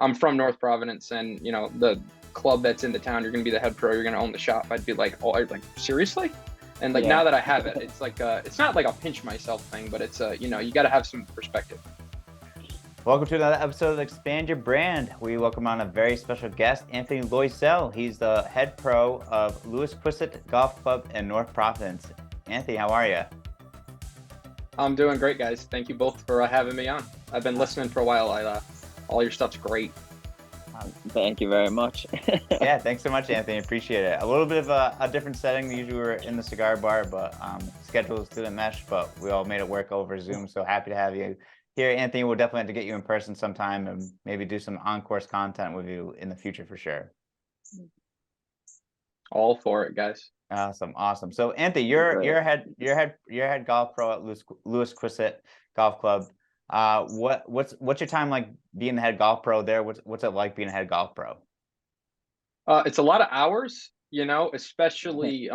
I'm from North Providence, and the club that's in the town, you're gonna be the head pro, you're gonna own the shop. I'd be like, oh, like seriously? And like Yeah. now that I have it, it's like it's not like a pinch myself thing, but it's you got to have some perspective. Welcome to another episode of Expand Your Brand. We welcome on a very special guest, Anthony Loiselle. He's the head pro of Louisquisset Golf Club in North Providence. Anthony, how are you? I'm doing great, guys. Thank you both for having me on. I've been listening for a while. All your stuff's great. Thank you very much. Yeah, thanks so much, Anthony. Appreciate it. A little bit of a different setting. Usually we're in the cigar bar, but schedules didn't mesh, but we all made it work over Zoom. So happy to have you here, Anthony. We'll definitely have to get you in person sometime and maybe do some on-course content with you in the future for sure. All for it, guys. Awesome. So Anthony, you're head golf pro at Louisquisset Golf Club. What's your time like being the head golf pro there? What's it like being a head golf pro? It's a lot of hours, especially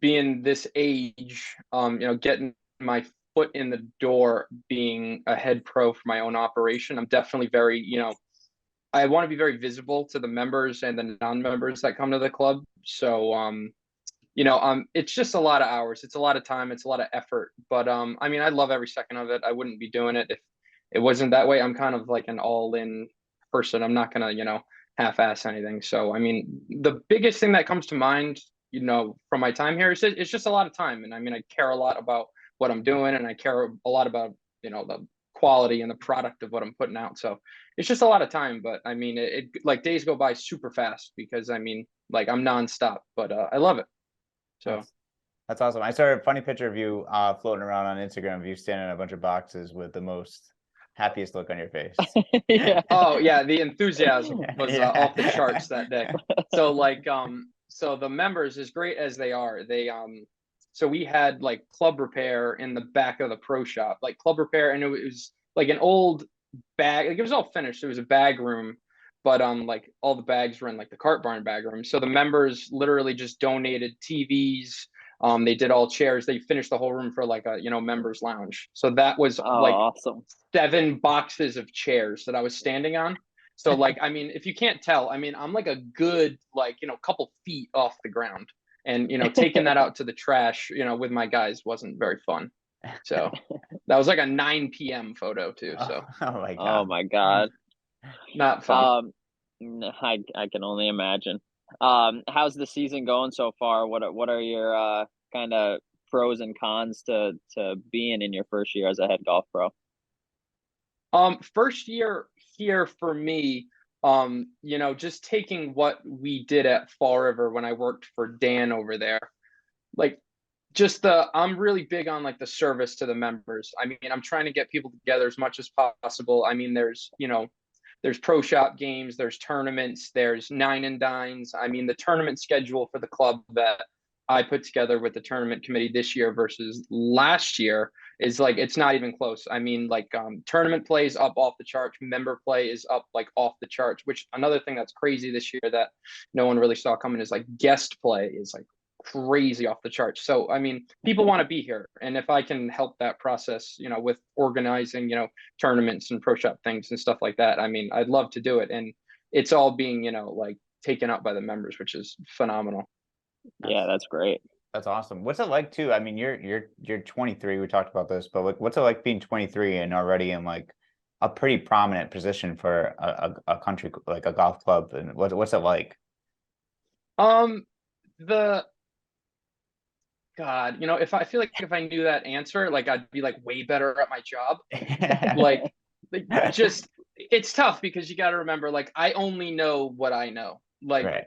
being this age, getting my foot in the door, being a head pro for my own operation. I'm definitely very, I want to be very visible to the members and the non-members that come to the club. So, it's just a lot of hours. It's a lot of time. It's a lot of effort. But I love every second of it. I wouldn't be doing it if it wasn't that way. I'm kind of like an all-in person. I'm not gonna, half-ass anything. So, the biggest thing that comes to mind, from my time here is it's just a lot of time. And I care a lot about what I'm doing, and I care a lot about, the quality and the product of what I'm putting out. So it's just a lot of time, but it like days go by super fast because like I'm nonstop, but I love it. So that's awesome. I saw a funny picture of you floating around on Instagram of you standing in a bunch of boxes with the most happiest look on your face. Yeah. Oh yeah, the enthusiasm was off the charts that day. So like so the members, as great as they are, they so we had like club repair in the back of the pro shop, like club repair, and it was like an old bag, like it was all finished. It was a bag room, but like all the bags were in like the cart barn bag room. So the members literally just donated TVs. They did all chairs. They finished the whole room for like a members lounge. So that was like awesome. 7 boxes of chairs that I was standing on. So like if you can't tell, I'm like a good like couple feet off the ground, and taking that out to the trash with my guys wasn't very fun. So that was like a 9 p.m. photo too. So oh my god, not fun. I can only imagine. How's the season going so far? What are your kind of pros and cons to being in your first year as a head golf pro? First year here for me, just taking what we did at Fall River when I worked for Dan over there, like I'm really big on like the service to the members. I'm trying to get people together as much as possible. There's pro shop games, there's tournaments, there's 9 and dines. The tournament schedule for the club that I put together with the tournament committee this year versus last year is like, it's not even close. Tournament play is up off the charts. Member play is up like off the charts, which another thing that's crazy this year that no one really saw coming is like guest play is like crazy off the charts. So, people want to be here. And if I can help that process, with organizing, tournaments and pro shop things and stuff like that, I'd love to do it. And it's all being, like taken up by the members, which is phenomenal. Yeah, that's great. That's awesome. What's it like too? You're 23. We talked about this, but like, what's it like being 23 and already in like a pretty prominent position for a country like a golf club? And what's it like? If I feel like if I knew that answer, like I'd be like way better at my job. like just it's tough because you got to remember, like I only know what I know. Like right.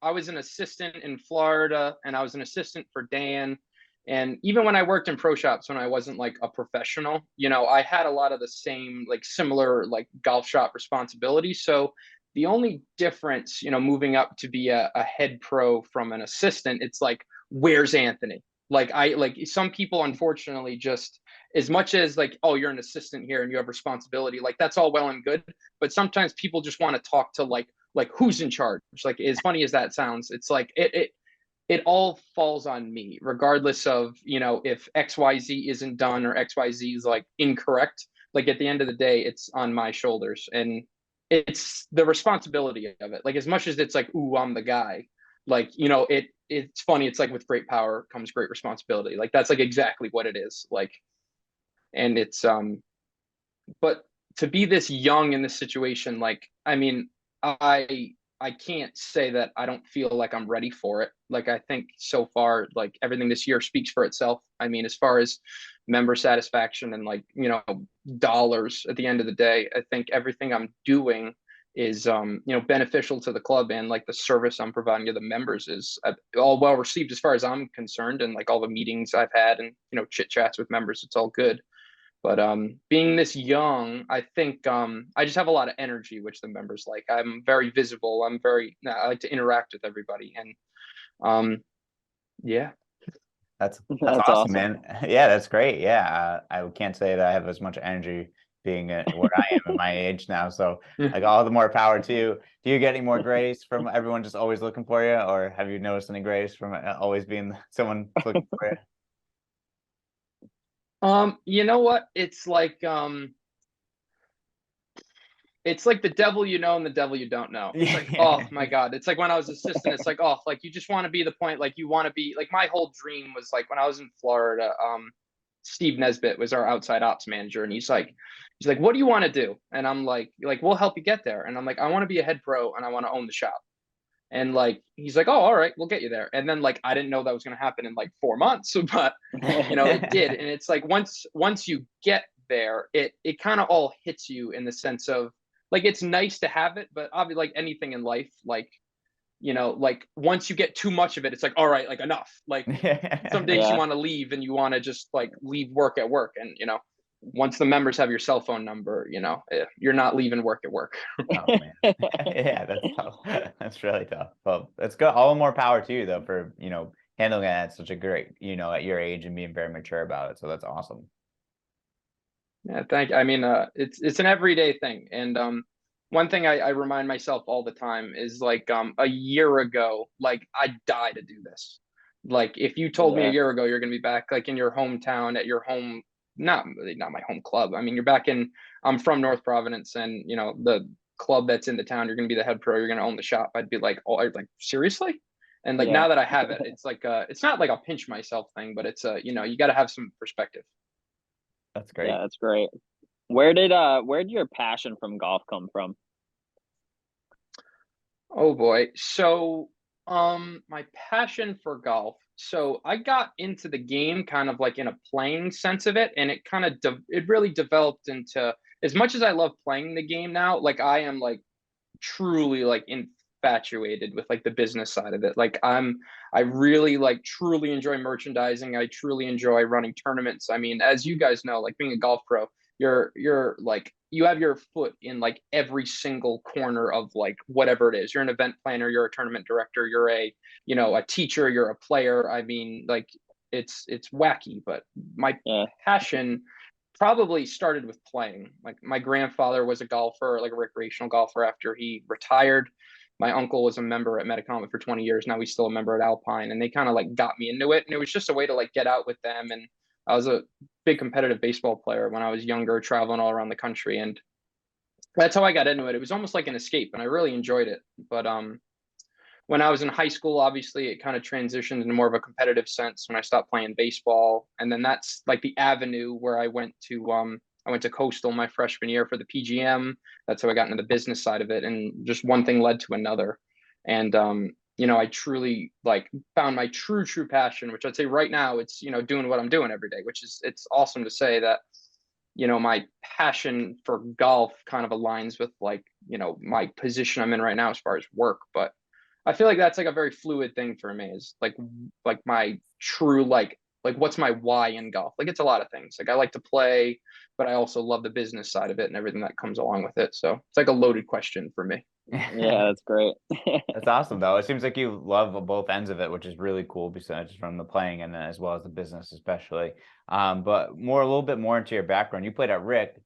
I was an assistant in Florida, and I was an assistant for Dan. And even when I worked in pro shops, when I wasn't like a professional, I had a lot of the same, like similar, like golf shop responsibilities. So the only difference, moving up to be a head pro from an assistant, it's like, where's Anthony? Like some people, unfortunately, just as much as like, oh, you're an assistant here and you have responsibility, like that's all well and good. But sometimes people just want to talk to like who's in charge. Like as funny as that sounds, it's like it all falls on me, regardless of if XYZ isn't done or XYZ is like incorrect. like at the end of the day, it's on my shoulders, and it's the responsibility of it. Like as much as it's like, ooh, I'm the guy, like, it's funny. It's like with great power comes great responsibility. Like that's like exactly what it is. Like, and it's, but to be this young in this situation, like, I mean, I can't say that I don't feel like I'm ready for it. Like I think so far, like everything this year speaks for itself. I mean, as far as member satisfaction and like, dollars at the end of the day, I think everything I'm doing is beneficial to the club, and like the service I'm providing to the members is all well received as far as I'm concerned, and like all the meetings I've had and chit chats with members, it's all good. But being this young, I think I just have a lot of energy, which the members like. I'm very visible. I like to interact with everybody, and yeah. That's That's awesome, awesome. man. Yeah, that's great. Yeah, I can't say that I have as much energy being where I am at my age now. So like all the more power to you. Do you get any more grace from everyone just always looking for you, or have you noticed any grace from always being someone looking for you? You know what? It's like the devil you know and the devil you don't know. It's like, oh Yeah. my God. It's like when I was assistant, it's like, oh, like you just want to be the point, like you want to be like my whole dream was like when I was in Florida, Steve Nesbitt was our outside ops manager, and he's like, what do you want to do? And I'm like, we'll help you get there. And I'm like, I want to be a head pro and I want to own the shop. And like he's like, oh, all right, we'll get you there. And then like I didn't know that was gonna happen in like 4 months, but it did. And it's like once you get there, it kind of all hits you in the sense of like it's nice to have it, but obviously like anything in life, like like once you get too much of it, it's like, all right, like enough. Like some days you Yeah. want to leave and you want to just like leave work at work. And once the members have your cell phone number, you're not leaving work at work. Oh man. Yeah, that's tough. That's really tough. Well, that's good. All the more power to you though for, handling it at such a great, at your age and being very mature about it. So that's awesome. Yeah, thank you. I mean, it's an everyday thing, and one thing I remind myself all the time is like a year ago, like I'd die to do this. Like if you told me a Yeah. year ago you're going to be back like in your hometown at your home, not my home club. I mean, you're back in. I'm from North Providence, and the club that's in the town, you're going to be the head pro. You're going to own the shop. I'd be like, oh, like seriously. And like Yeah. now that I have it, it's like it's not like a pinch myself thing, but it's you got to have some perspective. That's great. Yeah, that's great. Where did your passion from golf come from? Oh boy. So, my passion for golf. So I got into the game kind of like in a playing sense of it, and it kind of it really developed into as much as I love playing the game now, like I am like truly like infatuated with like the business side of it. Like I really like truly enjoy merchandising. I truly enjoy running tournaments. I mean, as you guys know, like being a golf pro, you're like you have your foot in like every single corner of like whatever it is. You're an event planner, you're a tournament director, you're a teacher, you're a player. I mean, like it's wacky, but my Yeah. passion probably started with playing. Like my grandfather was a golfer, like a recreational golfer after he retired. My uncle was a member at Metacomet for 20 years. Now he's still a member at Alpine, and they kind of like got me into it. And it was just a way to like get out with them. And I was a big competitive baseball player when I was younger, traveling all around the country. And that's how I got into it. It was almost like an escape, and I really enjoyed it. But when I was in high school, obviously it kind of transitioned into more of a competitive sense when I stopped playing baseball. And then that's like the avenue where I went to Coastal my freshman year for the PGM. That's how I got into the business side of it. And just one thing led to another. And I truly like found my true passion, which I'd say right now it's, doing what I'm doing every day, which is it's awesome to say that, my passion for golf kind of aligns with like, my position I'm in right now as far as work. But I feel like that's like a very fluid thing for me is like my true like what's my why in golf? Like it's a lot of things. Like I like to play, but I also love the business side of it and everything that comes along with it. So it's like a loaded question for me. Yeah, that's great. That's awesome though. It seems like you love both ends of it, which is really cool besides from the playing and then as well as the business especially. But a little bit more into your background. You played at Rick.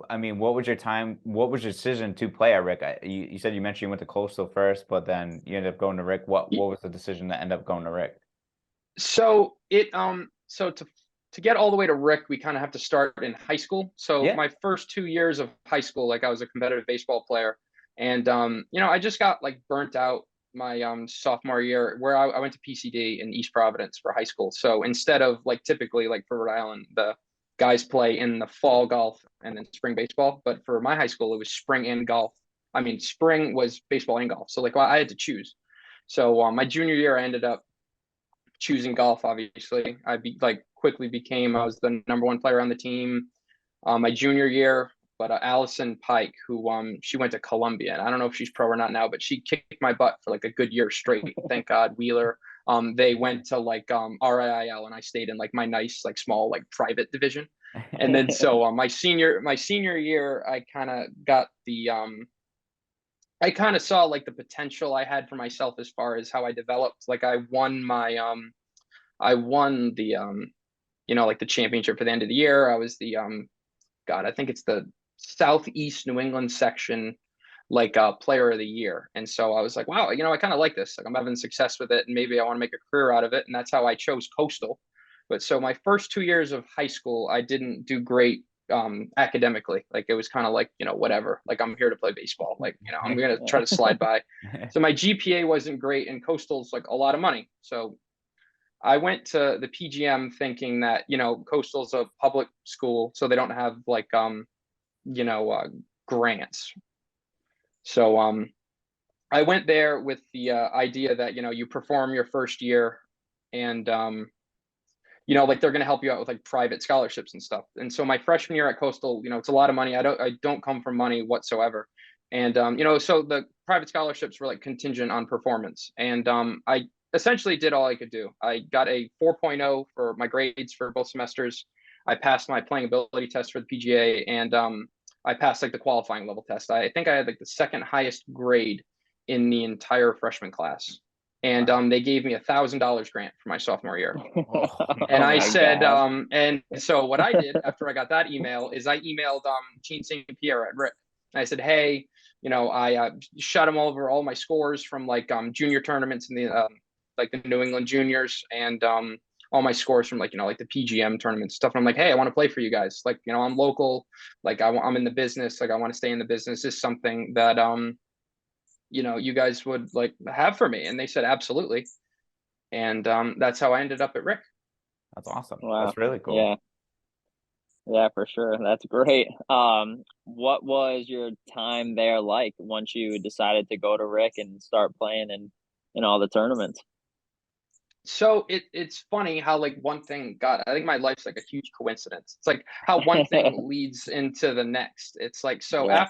I mean, what was your decision to play at Rick? You said you mentioned you went to Coastal first, but then you ended up going to Rick. What was the decision to end up going to Rick? So it so to to get all the way to Rick, we kind of have to start in high school. So Yeah. my first 2 years of high school, like I was a competitive baseball player, and I just got like burnt out my sophomore year, where I went to PCD in East Providence for high school. So instead of like typically like for Rhode Island, the guys play in the fall golf and then spring baseball, but for my high school it was spring and golf. I mean, spring was baseball and golf. So like I had to choose. So my junior year, I ended up choosing golf. Obviously, quickly became, I was the number one player on the team my junior year. But Allison Pike, who she went to Columbia, and I don't know if she's pro or not now, but she kicked my butt for like a good year straight. Thank God. Wheeler. They went to like RIL, and I stayed in like my nice like small like private division. And then so my senior year, I kind of got the I kind of saw like the potential I had for myself as far as how I developed. Like I won the like the championship for the end of the year. I was the God, I think it's the Southeast New England section like player of the year. And so I was like, wow, I kind of like this. Like I'm having success with it, and maybe I want to make a career out of it. And that's how I chose Coastal. But so my first 2 years of high school, I didn't do great academically. Like it was kind of like, whatever. Like I'm here to play baseball. Like, I'm gonna try to slide by. So my GPA wasn't great, and Coastal's like a lot of money. So I went to the PGM thinking that, Coastal's a public school, so they don't have like grants. So I went there with the idea that, you perform your first year, and like they're going to help you out with like private scholarships and stuff. And so my freshman year at Coastal, it's a lot of money. I don't come from money whatsoever. And so the private scholarships were like contingent on performance. And I essentially did all I could do. I got a 4.0 for my grades for both semesters. I passed my playing ability test for the PGA, and I passed like the qualifying level test. I think I had like the second highest grade in the entire freshman class. And Wow. they gave me $1,000 grant for my sophomore year. Oh, And Oh I my said, God. and so what I did after I got that email is I emailed Gene St. Pierre at Rick. And I said, hey, I shot him over all my scores from like junior tournaments in the like the New England juniors, and all my scores from like like the PGM tournament stuff. And I'm like, hey, I want to play for you guys. Like, I'm local. Like I'm in the business. Like I want to stay in the business. This is something that you guys would like have for me. And they said absolutely. And that's how I ended up at Rick. that's awesome. Wow. That's really cool. Yeah. Yeah, for sure. That's great. What was your time there like once you decided to go to Rick and start playing in all the tournaments? So it's funny how like one thing, God, I think my life's like a huge coincidence. It's like how one thing leads into the next. It's like, so Yeah.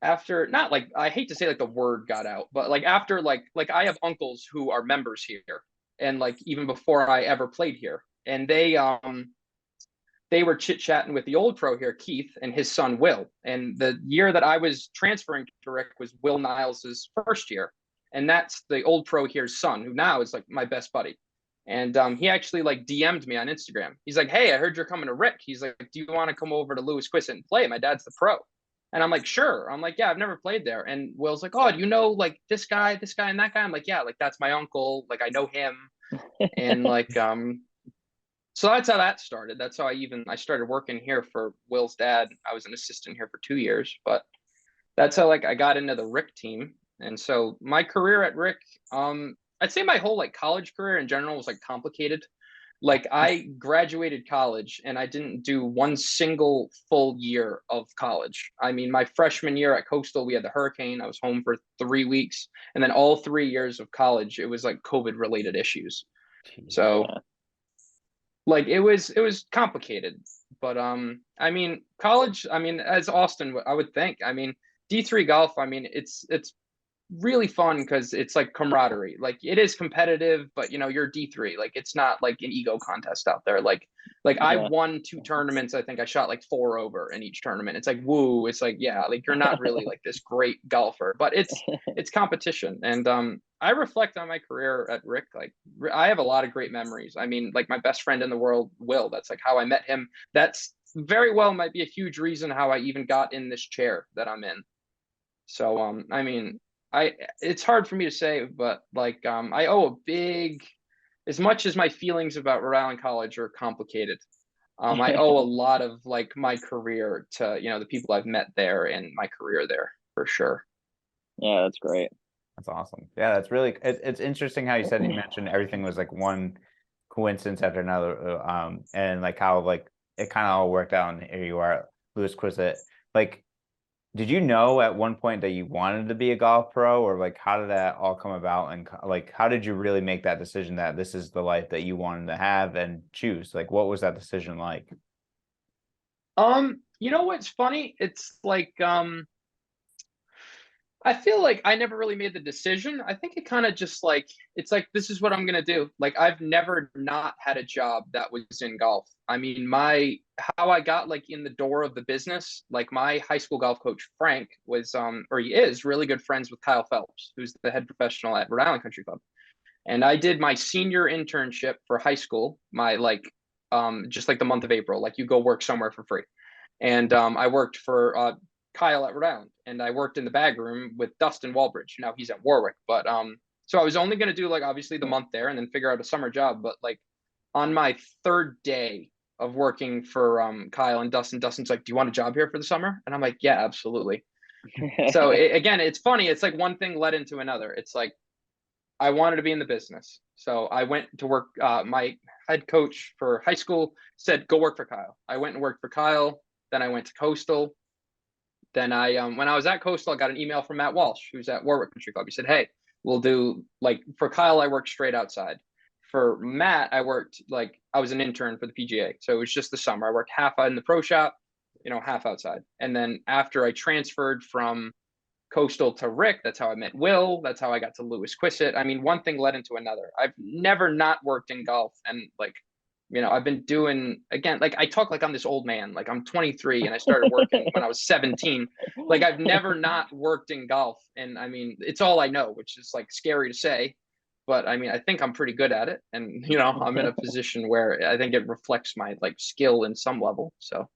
after not like, I hate to say like the word got out, but like after like I have uncles who are members here, and like even before I ever played here, and they were chit chatting with the old pro here, Keith, and his son Will. And the year that I was transferring to Rick was Will Niles's first year, and that's the old pro here's son, who now is like my best buddy. And he actually like DM'd me on Instagram. He's like, hey, I heard you're coming to Rick. He's like, do you want to come over to Louisquisset and play? My dad's the pro. And I'm like, sure. I'm like, yeah, I've never played there. And Will's like, oh, do you know like this guy, and that guy? I'm like, yeah, like that's my uncle. Like I know him. And like so that's how that started. That's how I started working here for Will's dad. I was an assistant here for 2 years, but that's how like I got into the Rick team. And so my career at Rick, I'd say my whole like college career in general was like complicated. Like I graduated college and I didn't do one single full year of college. I mean, my freshman year at Coastal, we had the hurricane. I was home for 3 weeks. And then all 3 years of college, it was like COVID related issues. Jeez. So Yeah. like it was complicated. But I mean, college, I mean, as Austin, I would think, I mean, D3 golf, I mean, it's really fun because it's like camaraderie. Like it is competitive, but you're D3. Like it's not like an ego contest out there. Like I Yeah. won 2 tournaments. I think I shot like 4 over in each tournament. It's like woo. It's like, yeah, like you're not really like this great golfer, but it's competition. And I reflect on my career at Rick. Like I have a lot of great memories. I mean, like my best friend in the world, Will, that's like how I met him. That's very well might be a huge reason how I even got in this chair that I'm in. So I mean, it's hard for me to say, but like I owe a big as much as my feelings about Rhode Island College are complicated, I owe a lot of like my career to, the people I've met there and my career there for sure. Yeah, that's great. That's awesome. Yeah, that's really it's interesting how you mentioned everything was like one coincidence after another, and like how like it kind of all worked out, and here you are at Louisquisset. Like, did you know at one point that you wanted to be a golf pro, or like how did that all come about, and like how did you really make that decision that this is the life that you wanted to have and choose? Like, what was that decision like? You know what's funny? It's like I feel like I never really made the decision. I think it kind of just like it's like this is what I'm gonna do. Like I've never not had a job that was in golf. I mean, my how I got like in the door of the business, like my high school golf coach Frank was or he is really good friends with Kyle Phelps, who's the head professional at Rhode Island Country Club. And I did my senior internship for high school, my like just like the month of April, like you go work somewhere for free. And I worked for Kyle at Rhode Island, and I worked in the bag room with Dustin Walbridge. Now he's at Warwick, but so I was only going to do like obviously the month there and then figure out a summer job. But like on my third day of working for Kyle and Dustin's like, "Do you want a job here for the summer?" And I'm like, "Yeah, absolutely." So again, it's funny. It's like one thing led into another. It's like I wanted to be in the business, so I went to work. My head coach for high school said, "Go work for Kyle." I went and worked for Kyle. Then I went to Coastal. Then when I was at Coastal, I got an email from Matt Walsh, who's at Warwick Country Club. He said, "Hey, we'll do like for Kyle, I worked straight outside. For Matt, I worked like I was an intern for the PGA, so it was just the summer. I worked half in the pro shop, half outside. And then after I transferred from Coastal to Rick, that's how I met Will. That's how I got to Louisquisset. I mean, one thing led into another. I've never not worked in golf, and like I've been doing again, like I talk like I'm this old man, like I'm 23 and I started working when I was 17. Like I've never not worked in golf. And I mean, it's all I know, which is like scary to say, but I mean, I think I'm pretty good at it. And, I'm in a position where I think it reflects my like skill in some level. So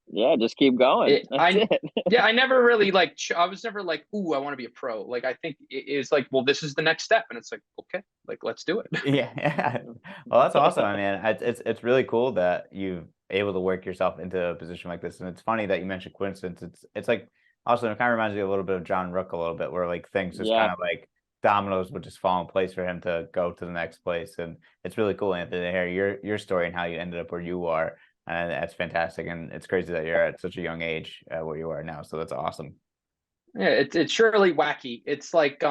yeah, just keep going. That's it. yeah, I never really like, I was never like, ooh, I want to be a pro. Like, I think it was like, well, this is the next step. And it's like, okay, like, let's do it. Yeah. Well, that's awesome. I mean, it's really cool that you've able to work yourself into a position like this. And it's funny that you mentioned coincidence. It's like also it kind of reminds me a little bit of John Rook a little bit, where like things just kind of like dominoes would just fall in place for him to go to the next place. And it's really cool, Anthony, to hear your story and how you ended up where you are. And that's fantastic. And it's crazy that you're at such a young age where you are now. So that's awesome. Yeah, it's surely wacky. It's like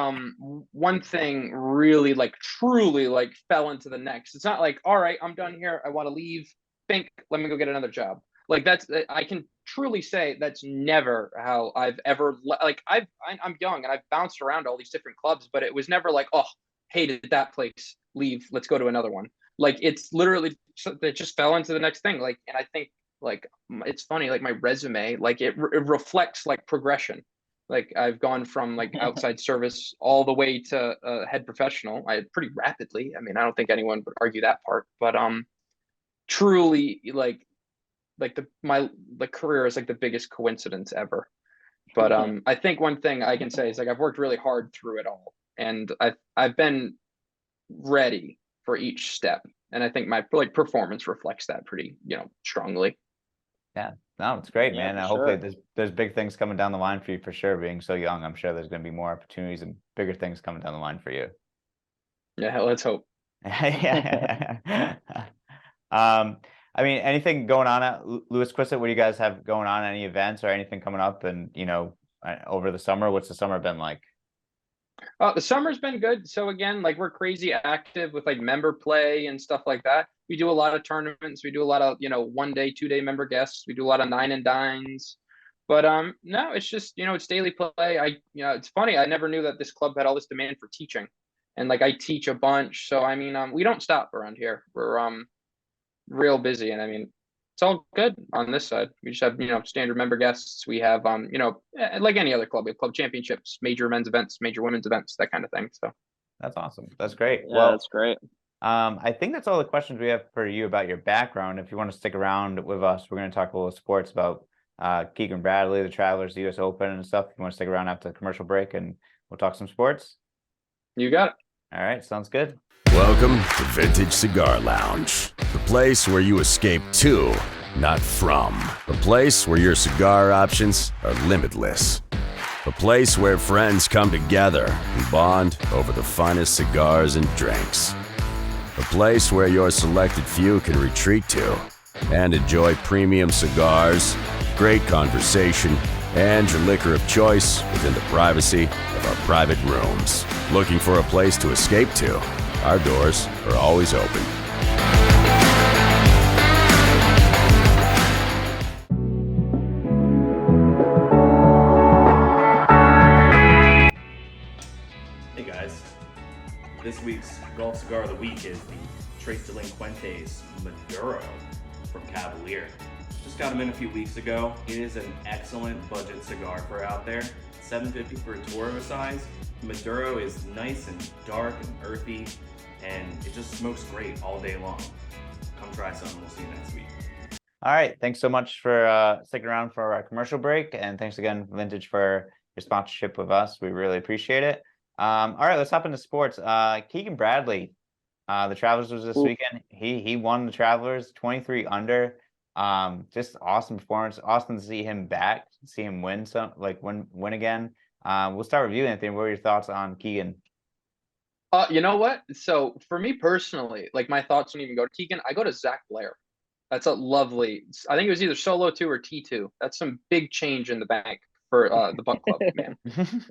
one thing really like truly like fell into the next. It's not like, all right, I'm done here. I want to leave. Think, let me go get another job. Like that's I can truly say that's never how I've ever like I'm young and I've bounced around all these different clubs, but it was never like, oh, hated that place, leave, let's go to another one. Like it's literally it just fell into the next thing. Like, and I think like it's funny, like my resume, like it reflects like progression. Like I've gone from like outside service all the way to head professional. I pretty rapidly. I mean, I don't think anyone would argue that part, but truly like the career is like the biggest coincidence ever. But I think one thing I can say is like I've worked really hard through it all, and I've been ready for each step, and I think my like performance reflects that pretty strongly. Yeah, no, it's great, man. Hopefully Sure. there's big things coming down the line for you for sure. Being so young, I'm sure there's going to be more opportunities and bigger things coming down the line for you. Yeah, let's hope. Yeah. I mean, anything going on at Louisquisset? What do you guys have going on? Any events or anything coming up? And over the summer, what's the summer been like? The summer's been good. So again, like we're crazy active with like member play and stuff like that. We do a lot of tournaments. We do a lot of 1 day, 2 day member guests. We do a lot of 9 and dines. But no, it's just it's daily play. It's funny. I never knew that this club had all this demand for teaching, and like I teach a bunch. So I mean, we don't stop around here. We're real busy, and I mean, it's all good on this side. We just have standard member guests. We have like any other club, we have club championships, major men's events, major women's events, that kind of thing. So that's awesome. That's great. Yeah, well, that's great. I think that's all the questions we have for you about your background. If you want to stick around with us, we're going to talk a little sports about Keegan Bradley, the Travelers, the US Open and stuff. If you want to stick around after the commercial break, and we'll talk some sports. You got it. All right, sounds good. Welcome to Vintage Cigar Lounge, the place where you escape to, not from. A place where your cigar options are limitless. A place where friends come together and bond over the finest cigars and drinks. A place where your selected few can retreat to and enjoy premium cigars, great conversation, and your liquor of choice within the privacy of our private rooms. Looking for a place to escape to? Our doors are always open. Hey guys, this week's Golf Cigar of the Week is the Tres Delinquentes Maduro from Cavalier. Just got him in a few weeks ago. It is an excellent budget cigar for out there. $7.50 for a Toro size. Maduro is nice and dark and earthy, and it just smokes great all day long. Come try some. We'll see you next week. All right. Thanks so much for sticking around for our commercial break. And thanks again, Vintage, for your sponsorship with us. We really appreciate it. All right, let's hop into sports. Keegan Bradley, the Travelers was this weekend. He won the Travelers 23 under. Just awesome performance. Awesome to see him back, see him win win again. We'll start with you, Anthony. What are your thoughts on Keegan? You know what? So for me personally, like my thoughts don't even go to Keegan. I go to Zach Blair. That's a lovely. I think it was either solo 2 or T2. That's some big change in the bank for the Buck Club, man.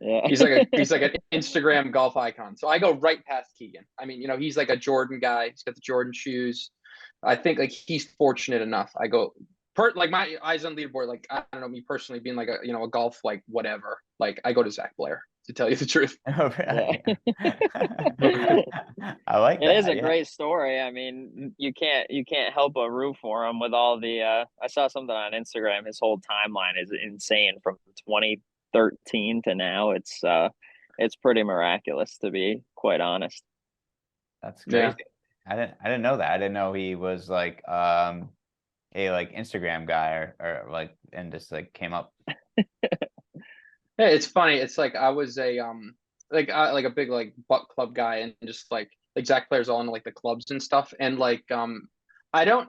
Yeah. He's like an Instagram golf icon. So I go right past Keegan. I mean, he's like a Jordan guy. He's got the Jordan shoes. I think like he's fortunate enough. I go like my eyes on leaderboard. Like I don't know, me personally being like a golf like whatever. Like I go to Zach Blair, to tell you the truth. Oh, really? I like that. It is a great story. I mean, you can't help but root for him with all the I saw something on Instagram. His whole timeline is insane from 2013 to now. It's pretty miraculous, to be quite honest. That's crazy. Yeah. I didn't know that. I didn't know he was like a Instagram guy or like and just like came up. Yeah, it's funny. It's like I was a a big like Buck Club guy, and just like Zach Blair's all into like the clubs and stuff. And like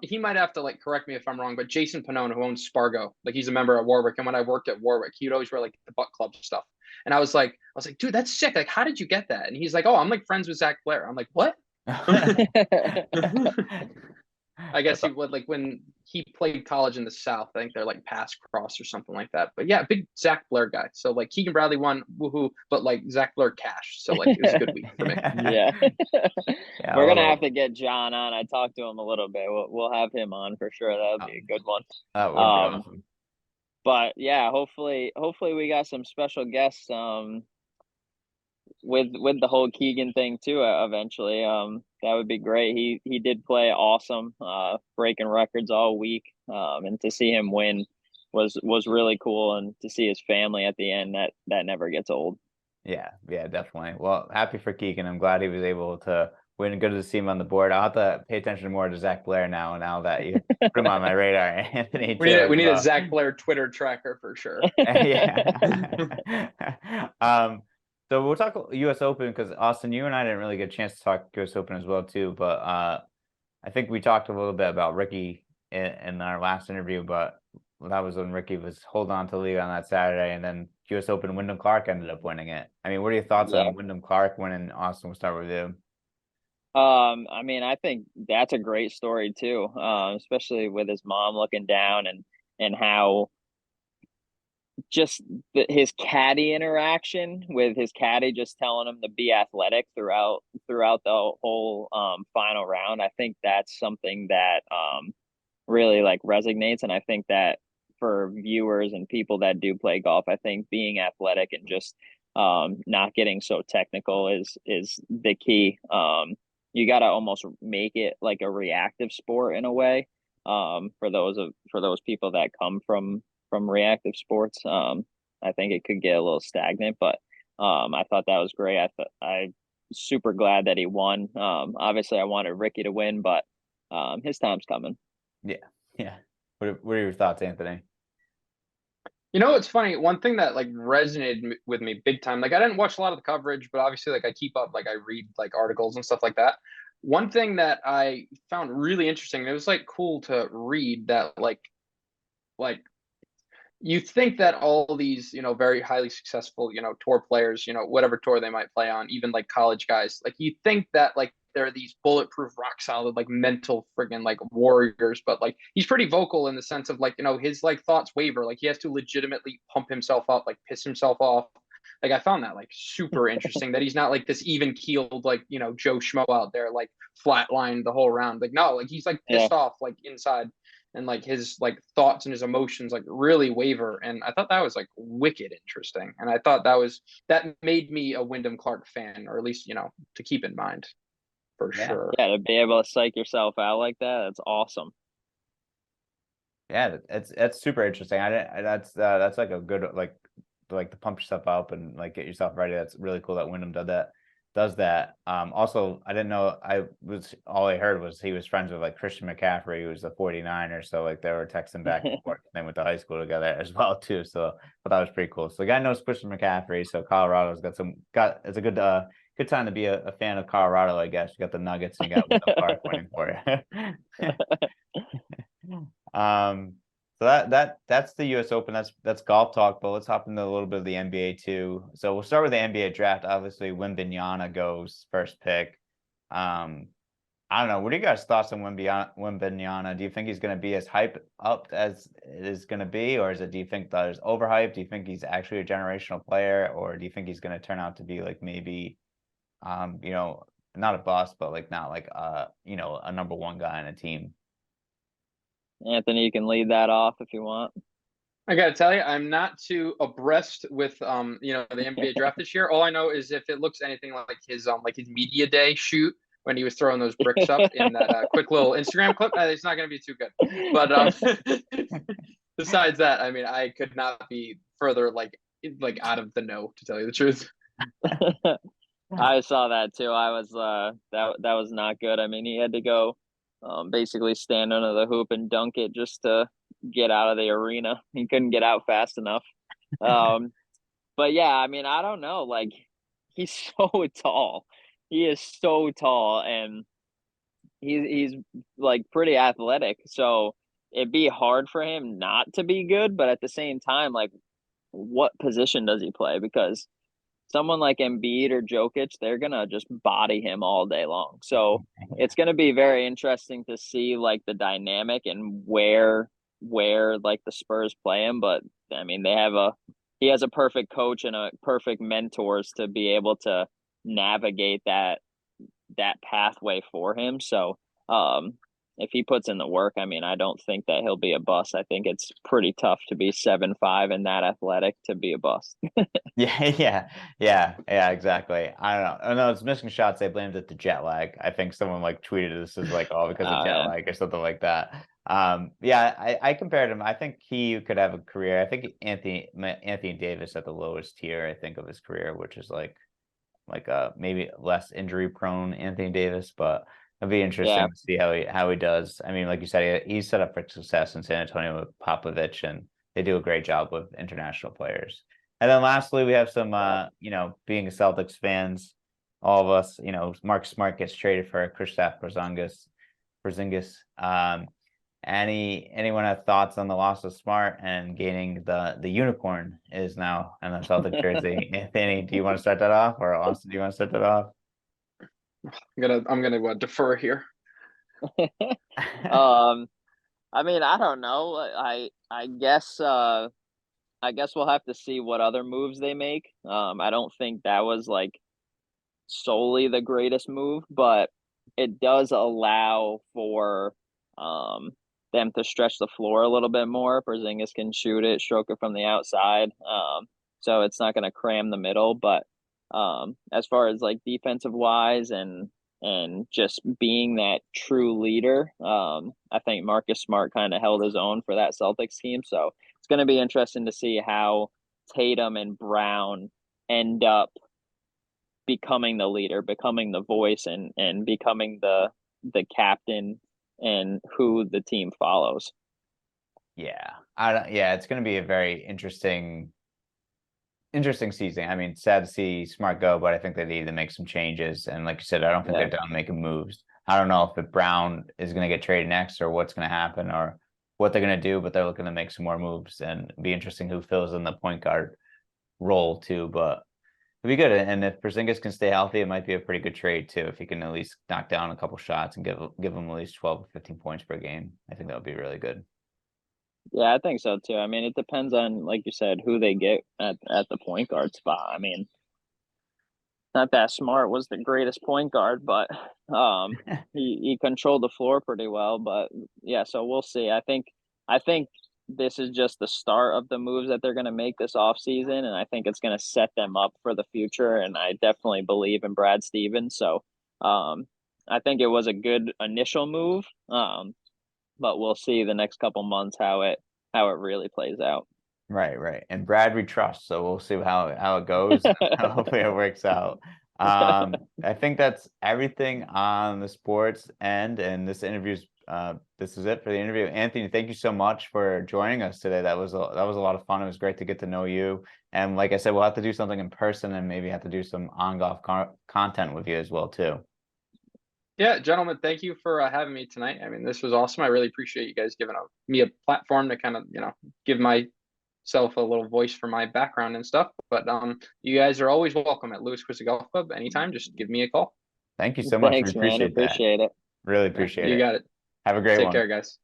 he might have to like correct me if I'm wrong, but Jason Panone, who owns Spargo, like he's a member at Warwick, and when I worked at Warwick, he'd always wear like the Buck Club stuff. And I was like, dude, that's sick. Like, how did you get that? And he's like, oh, I'm like friends with Zach Blair. I'm like, what? I guess he would, like when he played college in the South, I think they're like pass cross or something like that. But yeah, big Zach Blair guy. So like Keegan Bradley won, woohoo, but like Zach Blair cash. So like it was a good week for me. Yeah. We're gonna have to get John on. I talked to him a little bit. We'll have him on for sure. That would be a good one. That would be awesome. But yeah, hopefully we got some special guests with the whole Keegan thing too eventually. That would be great. He did play awesome, breaking records all week. And to see him win was really cool, and to see his family at the end, that never gets old. Yeah, definitely. Well, happy for Keegan. I'm glad he was able to win. Good to see him on the board. I'll have to pay attention more to Zach Blair now that you put him on my radar, Anthony. We need a Zach Blair Twitter tracker for sure. Yeah. So we'll talk U.S. Open because Austin, you and I didn't really get a chance to talk U.S. Open as well too. But I think we talked a little bit about Ricky in our last interview, but that was when Ricky was holding on to the lead on that Saturday, and then U.S. Open, Wyndham Clark ended up winning it. I mean, what are your thoughts on Wyndham Clark winning? Austin, we'll start with you. I mean, I think that's a great story too, especially with his mom looking down and how just his caddy interaction with his caddy just telling him to be athletic throughout the whole final round. I think that's something that really like resonates, and I think that for viewers and people that do play golf, I think being athletic and just not getting so technical is the key. You got to almost make it like a reactive sport in a way, for those people that come from reactive sports. I think it could get a little stagnant, but I thought that was great. I'm super glad that he won. Obviously I wanted Ricky to win, but his time's coming. Yeah. What are your thoughts, Anthony? It's funny. One thing that like resonated with me big time, like I didn't watch a lot of the coverage, but obviously like I keep up, like I read like articles and stuff like that. one thing that I found really interesting, it was like cool to read that like you think that all these, very highly successful, tour players, whatever tour they might play on, even like college guys, like you think that like there are these bulletproof, rock solid, like mental friggin' like warriors, but like he's pretty vocal in the sense of like, his like thoughts waver. Like he has to legitimately pump himself up, like piss himself off. Like I found that like super interesting that he's not like this even keeled, like, Joe Schmo out there, like flatlined the whole round. Like no, like he's like Yeah. pissed off, like inside, and like his like thoughts and his emotions like really waver. And I thought that was like wicked interesting. And I thought that made me a Wyndham Clark fan, or at least, to keep in mind for Yeah. sure. Yeah, to be able to psych yourself out like that, that's awesome. Yeah, it's super interesting. That's like a good like to pump yourself up and like get yourself ready. That's really cool that Wyndham does that. Also, I didn't know, all I heard was he was friends with like Christian McCaffrey, who was a 49er. So like they were texting back and forth. They went to high school together as well too. So I thought that was pretty cool. So the guy knows Christian McCaffrey. So Colorado's it's a good time to be a fan of Colorado, I guess. You got the Nuggets and you got Wyndham Clark winning for you. So that's the U.S. Open. That's golf talk. But let's hop into a little bit of the NBA too. So we'll start with the NBA draft. Obviously, Wembanyama goes first pick. I don't know. What are you guys' thoughts on Wembanyama? Do you think he's going to be as hyped up as it is going to be, or do you think that is overhyped? Do you think he's actually a generational player, or do you think he's going to turn out to be like maybe, not a bust, but like not like a number one guy on a team? Anthony, you can lead that off if you want. I gotta tell you, I'm not too abreast with the NBA draft this year. All I know is if it looks anything like his media day shoot when he was throwing those bricks up in that quick little Instagram clip, it's not gonna be too good. But besides that, I mean, I could not be further like out of the know, to tell you the truth. I saw that too. I was that was not good. I mean, he had to go basically stand under the hoop and dunk it just to get out of the arena. He couldn't get out fast enough. But yeah, I mean, I don't know. Like he's so tall. He is so tall, and he's like pretty athletic. So it'd be hard for him not to be good. But at the same time, like, what position does he play? Because someone like Embiid or Jokic, they're gonna just body him all day long. So it's gonna be very interesting to see like the dynamic and where like the Spurs play him. But I mean, he has a perfect coach and a perfect mentors to be able to navigate that pathway for him. So if he puts in the work, I mean, I don't think that he'll be a bust. I think it's pretty tough to be 7'5" and that athletic to be a bust. Yeah, exactly. I don't know. Oh no, it's missing shots. They blamed it to jet lag. I think someone like tweeted this is like, oh, because of jet lag or something like that. Yeah, I compared him. I think he could have a career. I think Anthony Davis at the lowest tier, I think, of his career, which is like maybe less injury prone Anthony Davis, but it'll be interesting to see how he does. I mean, like you said, he's set up for success in San Antonio with Popovich, and they do a great job with international players. And then lastly, we have some, being Celtics fans, all of us, Mark Smart gets traded for Kristaps Porzingis. Anyone have thoughts on the loss of Smart and gaining the unicorn is now in the Celtic jersey? Anthony, do you want to start that off, or Austin, do you want to start that off? I'm gonna defer here. I mean, I don't know. I guess we'll have to see what other moves they make. I don't think that was like solely the greatest move, but it does allow for them to stretch the floor a little bit more. Porzingis can shoot it, stroke it from the outside. So it's not going to cram the middle. But as far as like defensive wise and just being that true leader, I think Marcus Smart kind of held his own for that Celtics team. So it's going to be interesting to see how Tatum and Brown end up becoming the leader, becoming the voice, and becoming the captain and who the team follows. Yeah, it's going to be a very interesting interesting season. I mean, sad to see Smart go, but I think they need to make some changes. And like you said, I don't think Yeah. they're done making moves. I don't know if Brown is going to get traded next or what's going to happen or what they're going to do, but they're looking to make some more moves and it'd be interesting who fills in the point guard role too. But it'd be good. And if Porzingis can stay healthy, it might be a pretty good trade too. If he can at least knock down a couple shots and give them at least 12 or 15 points per game, I think that would be really good. Yeah, I think so too. I mean, it depends on, like you said, who they get at the point guard spot. I mean, not that Smart was the greatest point guard, but he controlled the floor pretty well. But yeah, so we'll see. I think this is just the start of the moves that they're going to make this offseason, and I think it's going to set them up for the future. And I definitely believe in Brad Stevens. So I think it was a good initial move. But we'll see the next couple months how it really plays out. Right. And Brad we trust, so we'll see how it goes. Hopefully it works out. I think that's everything on the sports end, and this is it for the interview. Anthony, thank you so much for joining us today. That was a lot of fun. It was great to get to know you. And like I said, we'll have to do something in person and maybe have to do some on golf content with you as well too. Yeah, gentlemen, thank you for having me tonight. I mean, this was awesome. I really appreciate you guys giving me a platform to kind of, give myself a little voice for my background and stuff. But you guys are always welcome at Louisquisset Golf Club anytime. Just give me a call. Thank you so much. Thanks, We appreciate man. Appreciate it. Really appreciate it. You got it. Have a great Take one. care, guys.